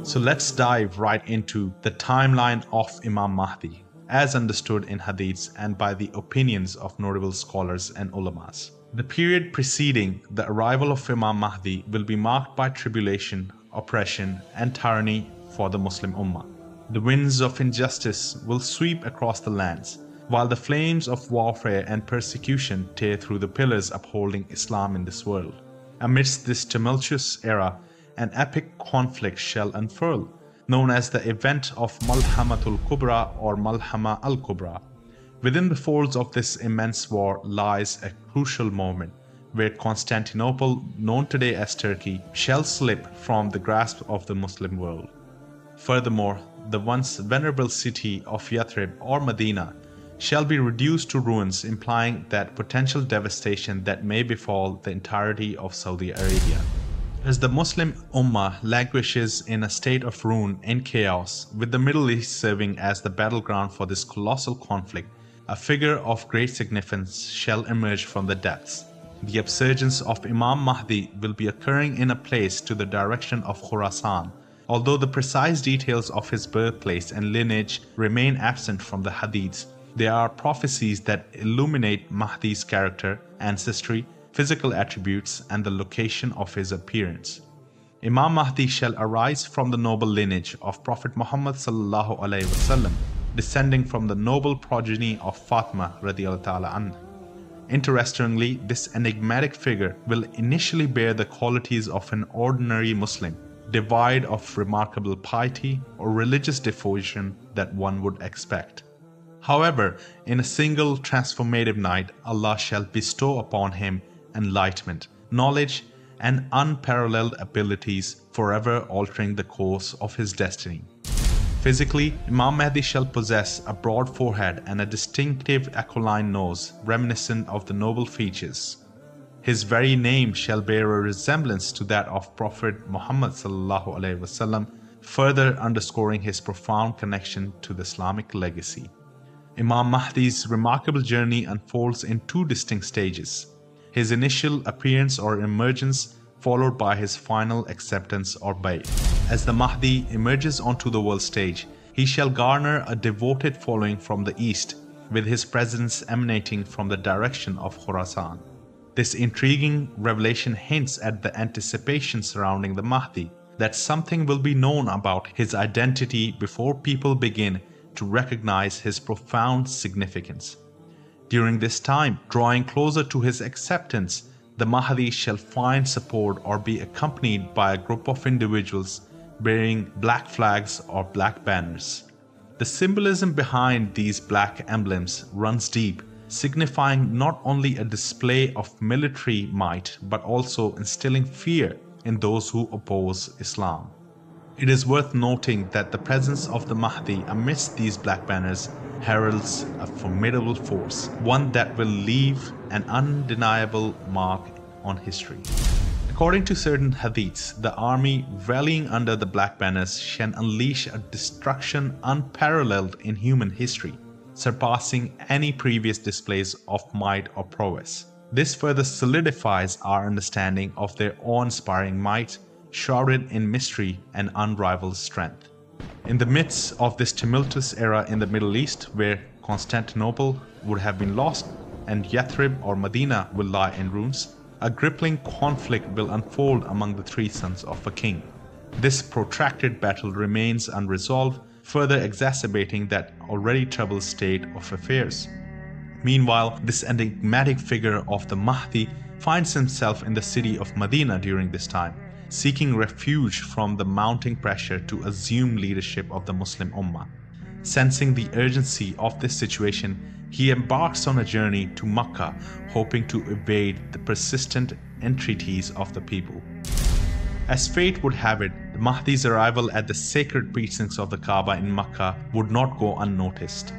So let's dive right into the timeline of Imam Mahdi, as understood in hadiths and by the opinions of notable scholars and ulamas. The period preceding the arrival of Imam Mahdi will be marked by tribulation, oppression, and tyranny for the Muslim Ummah. The winds of injustice will sweep across the lands, while the flames of warfare and persecution tear through the pillars upholding Islam in this world. Amidst this tumultuous era, an epic conflict shall unfurl, known as the event of Malhamatul Kubra or Malhama al-Kubra. Within the folds of this immense war lies a crucial moment where Constantinople, known today as Turkey, shall slip from the grasp of the Muslim world. Furthermore, the once venerable city of Yathrib or Medina shall be reduced to ruins, implying that potential devastation that may befall the entirety of Saudi Arabia. As the Muslim Ummah languishes in a state of ruin and chaos, with the Middle East serving as the battleground for this colossal conflict, a figure of great significance shall emerge from the depths. The upsurgence of Imam Mahdi will be occurring in a place to the direction of Khurasan. Although the precise details of his birthplace and lineage remain absent from the hadiths, there are prophecies that illuminate Mahdi's character, ancestry, physical attributes, and the location of his appearance. Imam Mahdi shall arise from the noble lineage of Prophet Muhammad sallallahu alaihi wasallam, descending from the noble progeny of Fatima radiallahu ta'ala anha. Interestingly, this enigmatic figure will initially bear the qualities of an ordinary Muslim, devoid of remarkable piety or religious devotion that one would expect. However, in a single transformative night, Allah shall bestow upon him enlightenment, knowledge, and unparalleled abilities, forever altering the course of his destiny. Physically, Imam Mahdi shall possess a broad forehead and a distinctive aquiline nose reminiscent of the noble features. His very name shall bear a resemblance to that of Prophet Muhammad sallallahu alaihi wasallam, further underscoring his profound connection to the Islamic legacy. Imam Mahdi's remarkable journey unfolds in two distinct stages: his initial appearance or emergence, followed by his final acceptance or baik. As the Mahdi emerges onto the world stage, he shall garner a devoted following from the east, with his presence emanating from the direction of Khurasan. This intriguing revelation hints at the anticipation surrounding the Mahdi, that something will be known about his identity before people begin to recognize his profound significance. During this time, drawing closer to his acceptance, the Mahdi shall find support or be accompanied by a group of individuals bearing black flags or black banners. The symbolism behind these black emblems runs deep, signifying not only a display of military might but also instilling fear in those who oppose Islam. It is worth noting that the presence of the Mahdi amidst these black banners heralds a formidable force, one that will leave an undeniable mark on history. According to certain hadiths, the army rallying under the black banners shall unleash a destruction unparalleled in human history, surpassing any previous displays of might or prowess. This further solidifies our understanding of their awe-inspiring might, shrouded in mystery and unrivaled strength. In the midst of this tumultuous era in the Middle East, where Constantinople would have been lost and Yathrib or Medina will lie in ruins, a crippling conflict will unfold among the three sons of a king. This protracted battle remains unresolved, further exacerbating that already troubled state of affairs. Meanwhile, this enigmatic figure of the Mahdi finds himself in the city of Medina during this time, seeking refuge from the mounting pressure to assume leadership of the Muslim Ummah. Sensing the urgency of this situation, he embarks on a journey to Mecca, hoping to evade the persistent entreaties of the people. As fate would have it, the Mahdi's arrival at the sacred precincts of the Kaaba in Mecca would not go unnoticed.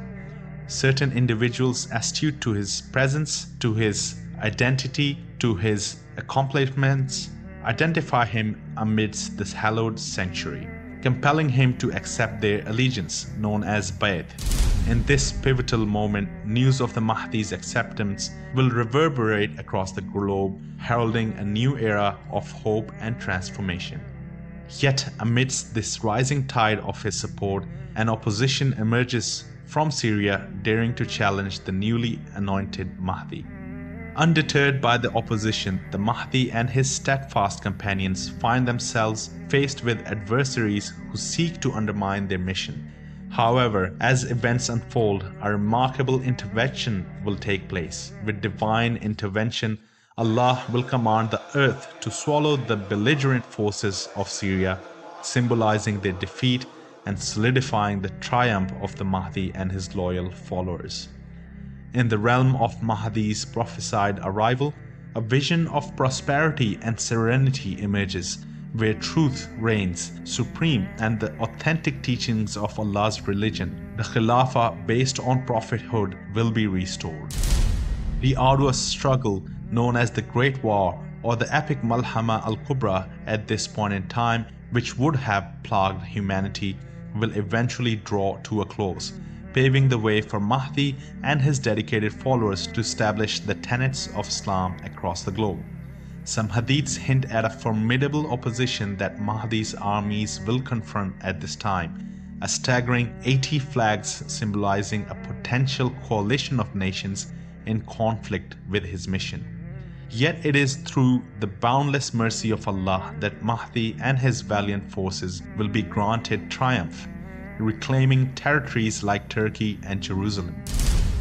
Certain individuals astute to his presence, to his identity, to his accomplishments, identify him amidst this hallowed sanctuary, compelling him to accept their allegiance, known as baik. In this pivotal moment, news of the Mahdi's acceptance will reverberate across the globe, heralding a new era of hope and transformation. Yet amidst this rising tide of his support, an opposition emerges from Syria daring to challenge the newly anointed Mahdi. Undeterred by the opposition, the Mahdi and his steadfast companions find themselves faced with adversaries who seek to undermine their mission. However, as events unfold, a remarkable intervention will take place. With divine intervention, Allah will command the earth to swallow the belligerent forces of Syria, symbolizing their defeat and solidifying the triumph of the Mahdi and his loyal followers. In the realm of Mahdi's prophesied arrival, a vision of prosperity and serenity emerges, where truth reigns supreme and the authentic teachings of Allah's religion, the Khilafah based on prophethood, will be restored. The arduous struggle known as the Great War or the epic Malhama al-Kubra at this point in time, which would have plagued humanity, will eventually draw to a close, paving the way for Mahdi and his dedicated followers to establish the tenets of Islam across the globe. Some hadiths hint at a formidable opposition that Mahdi's armies will confront at this time, a staggering 80 flags symbolizing a potential coalition of nations in conflict with his mission. Yet it is through the boundless mercy of Allah that Mahdi and his valiant forces will be granted triumph, reclaiming territories like Turkey and Jerusalem.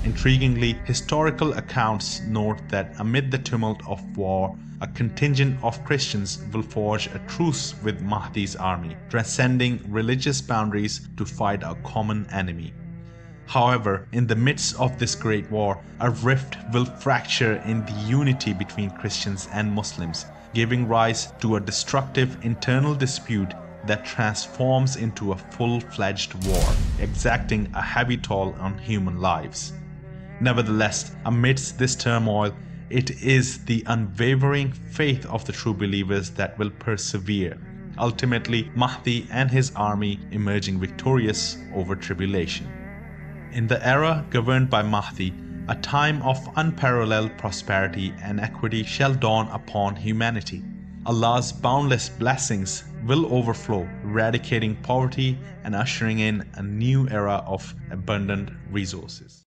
Intriguingly, historical accounts note that amid the tumult of war, a contingent of Christians will forge a truce with Mahdi's army, transcending religious boundaries to fight a common enemy. However, in the midst of this great war, a rift will fracture in the unity between Christians and Muslims, giving rise to a destructive internal dispute that transforms into a full-fledged war, exacting a heavy toll on human lives. Nevertheless, amidst this turmoil, it is the unwavering faith of the true believers that will persevere, ultimately Mahdi and his army emerging victorious over tribulation. In the era governed by Mahdi, a time of unparalleled prosperity and equity shall dawn upon humanity. Allah's boundless blessings will overflow, eradicating poverty and ushering in a new era of abundant resources.